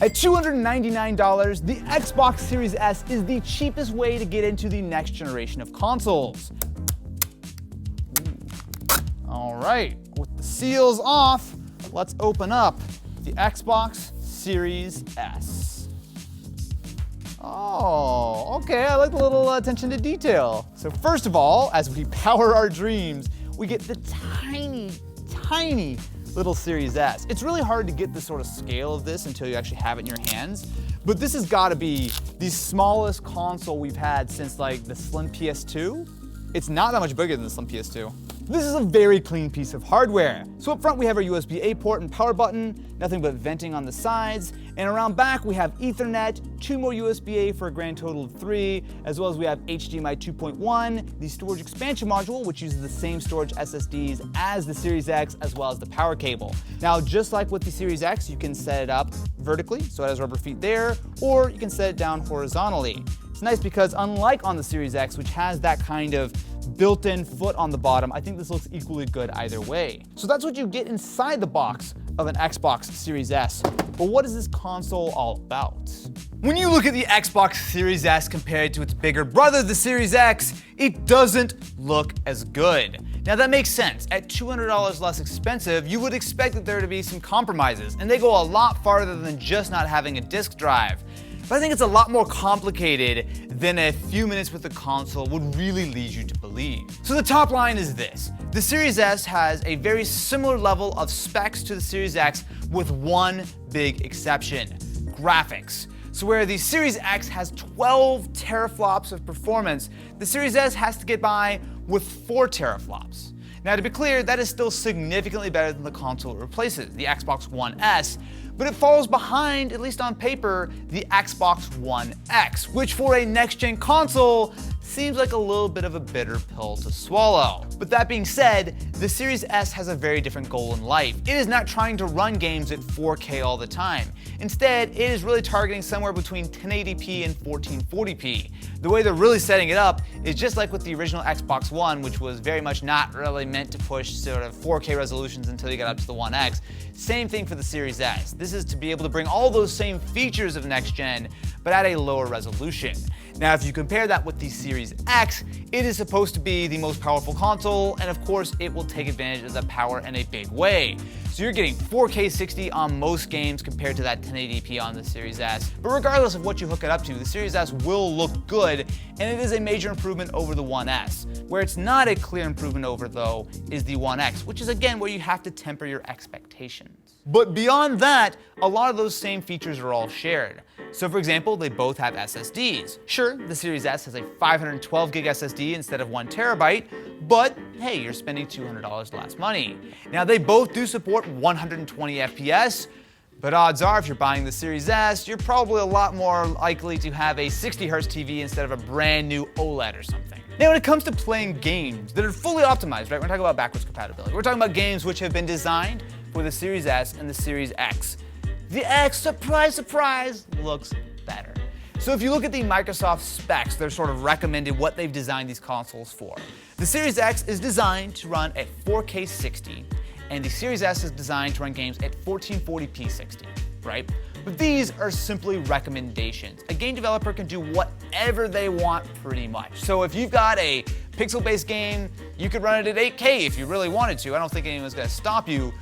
At $299, the Xbox Series S is the cheapest way to get into the next generation of consoles. All right, with the seals off, let's open up the Xbox Series S. Oh, okay, I like the little attention to detail. So first of all, as we power our dreams, we get the tiny little Series S. It's really hard to get the sort of scale of this until you actually have it in your hands, but this has got to be the smallest console we've had since like the Slim PS2. It's not that much bigger than the Slim PS2. This is a very clean piece of hardware. So up front we have our USB-A port and power button, nothing but venting on the sides, and around back we have Ethernet, 2 more USB-A for a grand total of 3, as well as we have HDMI 2.1, the storage expansion module, which uses the same storage SSDs as the Series X, as well as the power cable. Now, just like with the Series X, you can set it up vertically, so it has rubber feet there, or you can set it down horizontally. It's nice because unlike on the Series X, which has that kind of built-in foot on the bottom, I think this looks equally good either way. So that's what you get inside the box of an Xbox Series S. But what is this console all about? When you look at the Xbox Series S compared to its bigger brother, the Series X, it doesn't look as good. Now that makes sense. At $200 less expensive, you would expect that there to be some compromises, and they go a lot farther than just not having a disk drive. But I think it's a lot more complicated than a few minutes with the console would really lead you to believe. So the top line is this. The Series S has a very similar level of specs to the Series X with one big exception: graphics. So where the Series X has 12 teraflops of performance, the Series S has to get by with 4 teraflops. Now to be clear, that is still significantly better than the console it replaces, the Xbox One S, but it falls behind, at least on paper, the Xbox One X, which for a next-gen console seems like a little bit of a bitter pill to swallow. But that being said, the Series S has a very different goal in life. It is not trying to run games at 4K all the time. Instead, it is really targeting somewhere between 1080p and 1440p. The way they're really setting it up is just like with the original Xbox One, which was very much not really meant to push sort of 4K resolutions until you got up to the One X. Same thing for the Series S. This is to be able to bring all those same features of next gen, but at a lower resolution. Now, if you compare that with the Series X, it is supposed to be the most powerful console, and of course, it will take advantage of that power in a big way. So you're getting 4K 60 on most games compared to that 1080p on the Series S. But regardless of what you hook it up to, the Series S will look good, and it is a major improvement over the One S. Where it's not a clear improvement over, though, is the One X, which is again where you have to temper your expectations. But beyond that, a lot of those same features are all shared. So for example, they both have SSDs. Sure, the Series S has a 512 gig SSD instead of 1 terabyte, but hey, you're spending $200 less money. Now they both do support 120 FPS, but odds are if you're buying the Series S, you're probably a lot more likely to have a 60Hz TV instead of a brand new OLED or something. Now when it comes to playing games that are fully optimized, right, we're talking about backwards compatibility. We're talking about games which have been designed for the Series S and the Series X. The X, surprise, surprise, looks better. So if you look at the Microsoft specs, they're sort of recommended what they've designed these consoles for. The Series X is designed to run at 4K 60, and the Series S is designed to run games at 1440p 60, right? But these are simply recommendations. A game developer can do whatever they want pretty much. So if you've got a pixel-based game, you could run it at 8K if you really wanted to. I don't think anyone's gonna stop you.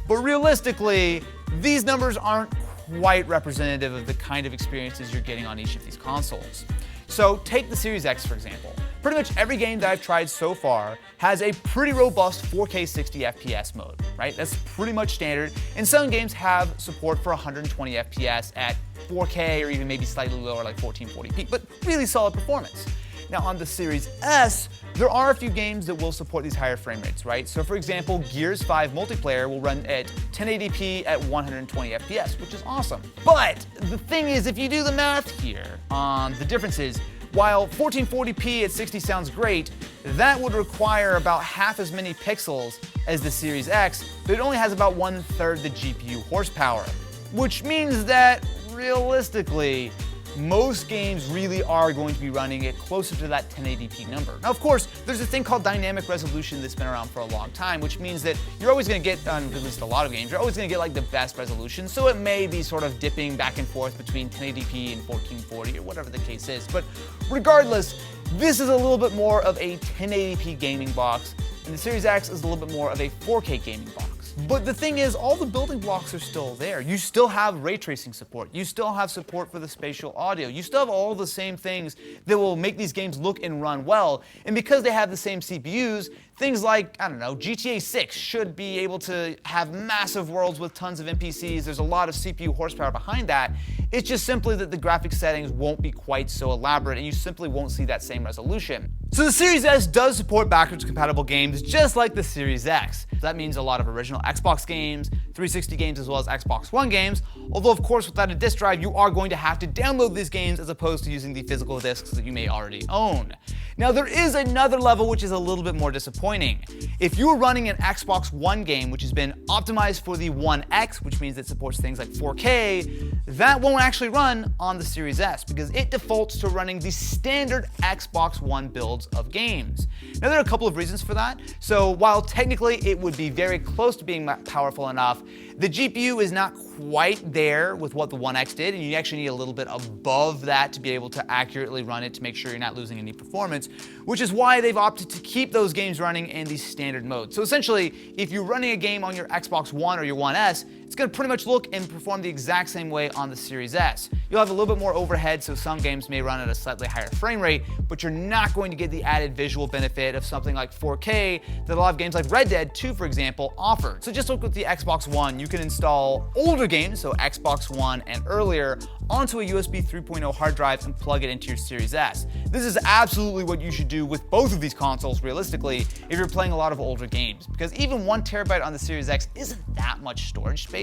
But realistically, these numbers aren't quite representative of the kind of experiences you're getting on each of these consoles. So take the Series X for example. Pretty much every game that I've tried so far has a pretty robust 4K 60 FPS mode, right? That's pretty much standard. And some games have support for 120 FPS at 4K or even maybe slightly lower like 1440p, but really solid performance. Now on the Series S, there are a few games that will support these higher frame rates, right? So for example, Gears 5 multiplayer will run at 1080p at 120 FPS, which is awesome. But the thing is, if you do the math here on the differences, while 1440p at 60 sounds great, that would require about half as many pixels as the Series X, but it only has about 1/3 the GPU horsepower. Which means that, realistically, most games really are going to be running it closer to that 1080p number. Now, of course, there's a thing called dynamic resolution that's been around for a long time, which means that you're always going to get, on at least a lot of games, you're always going to get like the best resolution, so it may be sort of dipping back and forth between 1080p and 1440 or whatever the case is. But regardless, this is a little bit more of a 1080p gaming box, and the Series X is a little bit more of a 4K gaming box. But the thing is, all the building blocks are still there. You still have ray tracing support. You still have support for the spatial audio. You still have all the same things that will make these games look and run well. And because they have the same CPUs, things like, I don't know, GTA 6 should be able to have massive worlds with tons of NPCs. There's a lot of CPU horsepower behind that. It's just simply that the graphics settings won't be quite so elaborate, and you simply won't see that same resolution. So the Series S does support backwards compatible games just like the Series X. That means a lot of original Xbox games, 360 games, as well as Xbox One games. Although, of course, without a disc drive, you are going to have to download these games as opposed to using the physical discs that you may already own. Now, there is another level which is a little bit more disappointing. If you're running an Xbox One game which has been optimized for the One X, which means it supports things like 4K, that won't actually run on the Series S because it defaults to running the standard Xbox One builds of games. Now, there are a couple of reasons for that. So while technically it would be very close to being powerful enough, the GPU is not quite there with what the One X did, and you actually need a little bit above that to be able to accurately run it to make sure you're not losing any performance, which is why they've opted to keep those games running in the standard mode. So essentially, if you're running a game on your Xbox One or your One S, it's going to pretty much look and perform the exact same way on the Series S. You'll have a little bit more overhead, so some games may run at a slightly higher frame rate, but you're not going to get the added visual benefit of something like 4K that a lot of games like Red Dead 2, for example, offer. So just look with the Xbox One, you can install older games, so Xbox One and earlier, onto a USB 3.0 hard drive and plug it into your Series S. This is absolutely what you should do with both of these consoles, realistically, if you're playing a lot of older games, because even 1 terabyte on the Series X isn't that much storage space,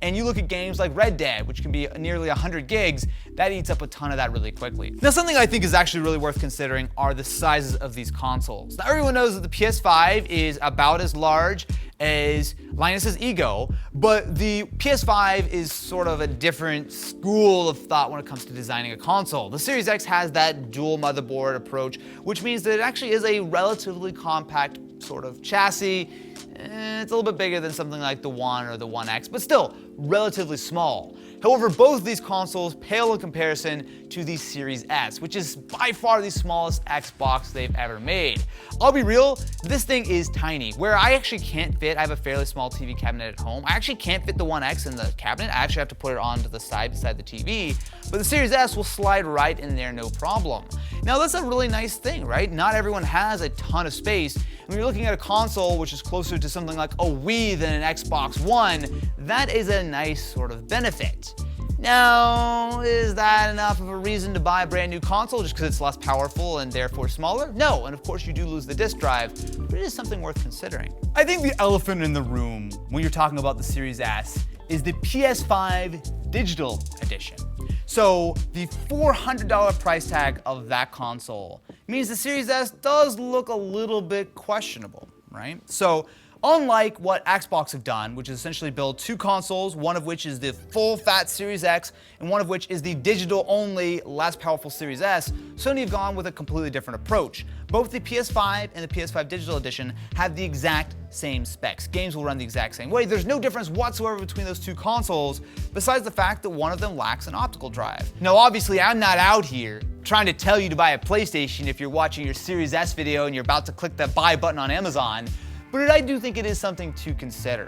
and you look at games like Red Dead, which can be nearly 100 gigs, that eats up a ton of that really quickly. Now, something I think is actually really worth considering are the sizes of these consoles. Now, everyone knows that the PS5 is about as large as Linus's ego, but the PS5 is sort of a different school of thought when it comes to designing a console. The Series X has that dual motherboard approach, which means that it actually is a relatively compact sort of chassis. It's a little bit bigger than something like the One or the One X, but still relatively small. However, both of these consoles pale in comparison to the Series S, which is by far the smallest Xbox they've ever made. I'll be real, this thing is tiny. Where I actually can't fit, I have a fairly small TV cabinet at home. I actually can't fit the One X in the cabinet. I actually have to put it onto the side beside the TV, but the Series S will slide right in there, no problem. Now, that's a really nice thing, right? Not everyone has a ton of space. When you're looking at a console which is closer to something like a Wii than an Xbox One, that is a nice sort of benefit. Now, is that enough of a reason to buy a brand new console just because it's less powerful and therefore smaller? No, and of course you do lose the disc drive, but it is something worth considering. I think the elephant in the room when you're talking about the Series S is the PS5 Digital Edition. So the $400 price tag of that console means the Series S does look a little bit questionable, right? So unlike what Xbox have done, which is essentially build 2 consoles, one of which is the full-fat Series X, and one of which is the digital-only, less powerful Series S, Sony have gone with a completely different approach. Both the PS5 and the PS5 Digital Edition have the exact same specs. Games will run the exact same way. There's no difference whatsoever between those 2 consoles, besides the fact that one of them lacks an optical drive. Now, obviously, I'm not out here trying to tell you to buy a PlayStation if you're watching your Series S video and you're about to click that buy button on Amazon, but I do think it is something to consider.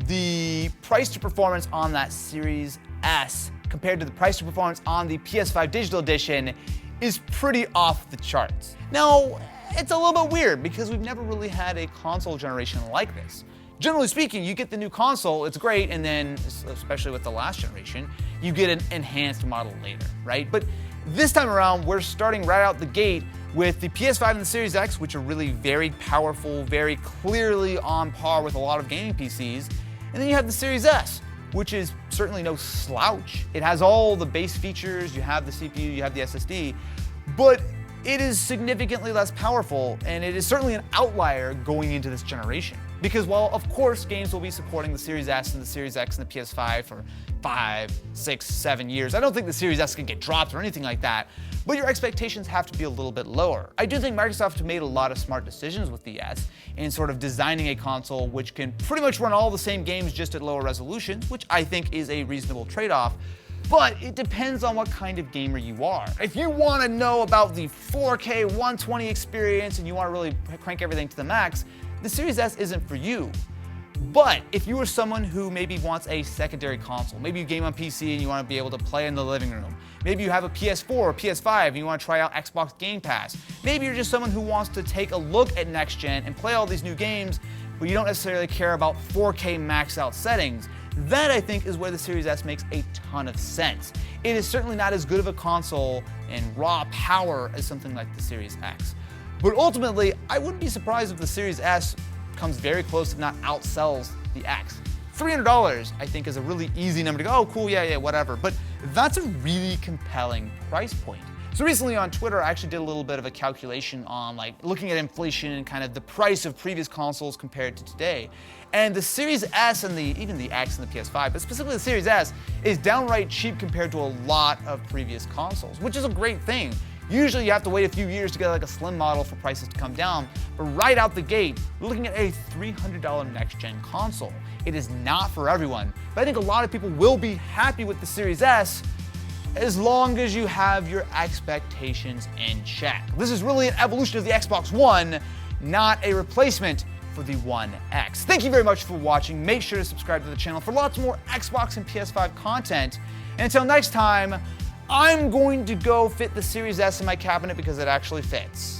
The price to performance on that Series S compared to the price to performance on the PS5 Digital Edition is pretty off the charts. Now, it's a little bit weird because we've never really had a console generation like this. Generally speaking, you get the new console, it's great, and then, especially with the last generation, you get an enhanced model later, right? But this time around, we're starting right out the gate with the PS5 and the Series X, which are really very powerful, very clearly on par with a lot of gaming PCs. And then you have the Series S, which is certainly no slouch. It has all the base features, you have the CPU, you have the SSD, but it is significantly less powerful, and it is certainly an outlier going into this generation. Because while of course games will be supporting the Series S and the Series X and the PS5 for 5, 6, 7 years, I don't think the Series S can get dropped or anything like that, but your expectations have to be a little bit lower. I do think Microsoft made a lot of smart decisions with the S in sort of designing a console which can pretty much run all the same games just at lower resolution, which I think is a reasonable trade-off. But it depends on what kind of gamer you are. If you want to know about the 4K 120 experience and you want to really crank everything to the max, the Series S isn't for you. But if you are someone who maybe wants a secondary console, maybe you game on PC and you want to be able to play in the living room, maybe you have a PS4 or PS5 and you want to try out Xbox Game Pass, maybe you're just someone who wants to take a look at next gen and play all these new games, but you don't necessarily care about 4K maxed out settings, that I think is where the Series S makes a ton of sense. It is certainly not as good of a console in raw power as something like the Series X. But ultimately, I wouldn't be surprised if the Series S comes very close, if not outsells, the X. $300, I think, is a really easy number to go, oh cool, yeah, whatever. But that's a really compelling price point. So recently on Twitter, I actually did a little bit of a calculation on like looking at inflation and kind of the price of previous consoles compared to today. And the Series S and even the X and the PS5, but specifically the Series S, is downright cheap compared to a lot of previous consoles, which is a great thing. Usually you have to wait a few years to get like a slim model for prices to come down, but right out the gate, we're looking at a $300 next-gen console. It is not for everyone, but I think a lot of people will be happy with the Series S as long as you have your expectations in check. This is really an evolution of the Xbox One, not a replacement for the One X. Thank you very much for watching. Make sure to subscribe to the channel for lots more Xbox and PS5 content. And until next time, I'm going to go fit the Series S in my cabinet because it actually fits.